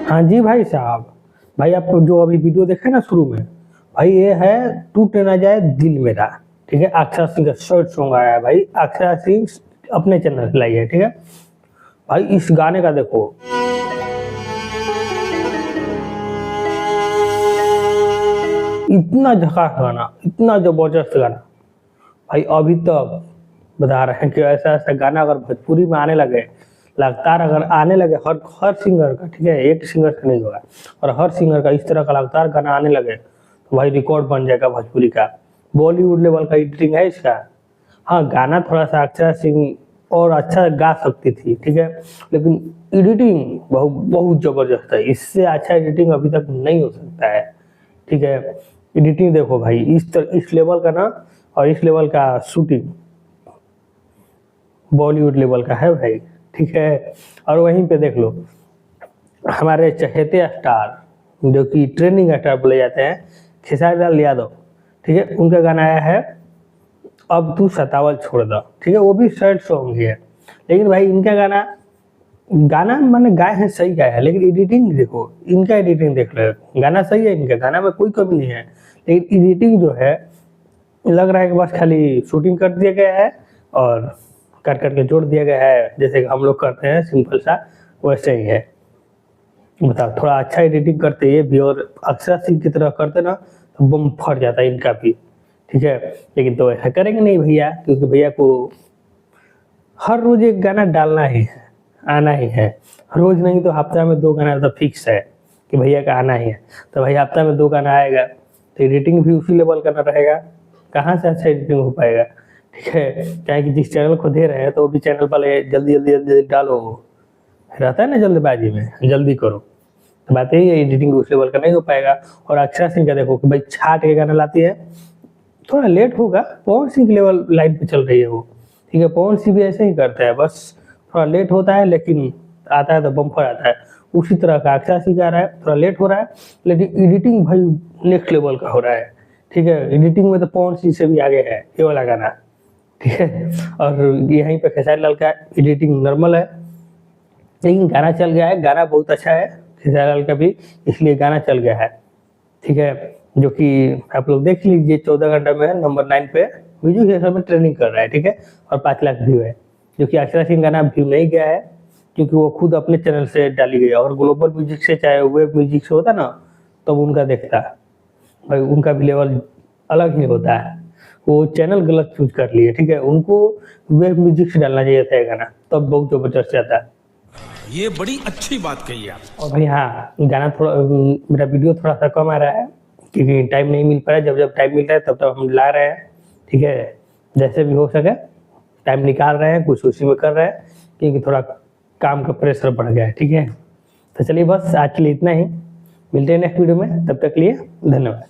हाँ जी भाई साहब। भाई आप जो अभी वीडियो देखे ना शुरू में, भाई ये है टूट ना जाए दिल मेरा। ठीक है, अक्षरा सिंह का शॉर्ट सॉन्ग आया है भाई। अक्षरा सिंह अपने चैनल पे लाई है। ठीक है भाई, इस गाने का देखो, इतना झकास गाना, इतना जबरदस्त गाना। भाई अभी तक बता रहे हैं कि ऐसा ऐसा गाना अगर भोजपुरी में आने लगे, लगातार अगर आने लगे हर हर सिंगर का, ठीक है, एक सिंगर से नहीं होगा, और हर सिंगर का इस तरह का लगातार गाना आने लगे तो भाई रिकॉर्ड बन जाएगा भोजपुरी का। बॉलीवुड लेवल का एडिटिंग है इसका। हाँ, गाना थोड़ा सा अक्षरा सिंह और अच्छा गा सकती थी, ठीक है, लेकिन एडिटिंग बहुत बहुत जबरदस्त है। इससे अच्छा एडिटिंग अभी तक नहीं हो सकता है। ठीक है, एडिटिंग देखो भाई, इस लेवल का ना, और इस लेवल का शूटिंग बॉलीवुड लेवल का है भाई। ठीक है, और वहीं पे देख लो हमारे चहेते स्टार, जो कि ट्रेंडिंग स्टार बोले जाते हैं, खेसारी लाल यादव। ठीक है, उनका गाना आया है अब तू सतावल छोड़ दो। ठीक है, वो भी सैड सॉन्ग ही है, लेकिन भाई इनका गाना गाना मैंने गाए हैं, सही गाया है, लेकिन एडिटिंग देखो, इनका एडिटिंग देख लो। गाना सही है, इनका गाना में कोई कमी नहीं है, लेकिन एडिटिंग जो है लग रहा है कि बस खाली शूटिंग कर दिया गया है और कर करके जोड़ दिया गया है, जैसे कि हम लोग करते हैं सिंपल सा, वैसे ही है। बताओ, थोड़ा अच्छा एडिटिंग करते ये भी और अक्षरा सिंह की तरह करते ना तो बम फट जाता है इनका भी। ठीक है, लेकिन तो ऐसा करेंगे नहीं भैया, क्योंकि भैया को हर रोज एक गाना डालना ही है, आना ही है। रोज नहीं तो हफ्ता में 2 गाना तो फिक्स है कि भैया का आना ही है। तो भाई हफ्ता में 2 गाना आएगा तो एडिटिंग भी उसी लेवल का ना रहेगा, कहाँ से अच्छा एडिटिंग हो पाएगा। ठीक है, क्या है कि जिस चैनल को दे रहे हैं तो वो भी चैनल वाले जल्दी जल्दी जल्दी जल्दी डालो, रहता है ना जल्दबाजी में, जल्दी करो। तो बात यही है, एडिटिंग उस लेवल का नहीं हो पाएगा। और अक्षरा सिंह का देखो कि भाई छाट के गाना लाती है, थोड़ा लेट होगा, पवन सिंह की लेवल लाइन पे चल रही है वो। ठीक है, पवन सिंह भी ऐसे ही करते हैं, बस थोड़ा लेट होता है लेकिन आता है तो बम्पर आता है। उसी तरह का अक्षरा सिंह आ रहा है, थोड़ा लेट हो रहा है लेकिन एडिटिंग भाई नेक्स्ट लेवल का हो रहा है। ठीक है, एडिटिंग में तो पवन सिंह से भी आगे है ये वाला गाना। ठीक है, और यहीं पे खेसारी लाल का एडिटिंग नॉर्मल है, लेकिन गाना चल गया है, गाना बहुत अच्छा है खेसारी लाल का भी, इसलिए गाना चल गया है। ठीक है, जो कि आप लोग देख लीजिए, 14 घंटा में नंबर 9 पे म्यूजिक में ट्रेंडिंग कर रहा है। ठीक है, और 5 लाख व्यू है, जो कि अक्षरा सिंह गाना व्यू नहीं गया है क्योंकि वो खुद अपने चैनल से डाली गई है। और ग्लोबल म्यूजिक से चाहे वेब म्यूजिक से होता ना तब तो उनका देखता है भाई, उनका भी लेवल अलग ही होता है। वो चैनल गलत चूज कर लिए। ठीक है, उनको वेब म्यूजिक से डालना चाहिए था ये गाना, तब बहुत जबरदस्त जाता है। ये बड़ी अच्छी बात कही आप। और भाई हाँ, गाना थोड़ा मेरा वीडियो थोड़ा सा कम आ रहा है क्योंकि टाइम नहीं मिल पा रहा है। जब जब टाइम मिल रहा है तब तब हम ला रहे हैं। ठीक है, जैसे भी हो सके टाइम निकाल रहे हैं, कुछ उसी में कर रहे हैं क्योंकि थोड़ा काम का प्रेशर बढ़ गया है। ठीक है, तो चलिए बस आज के लिए इतना ही, मिलते हैं नेक्स्ट वीडियो में, तब तक के लिए धन्यवाद।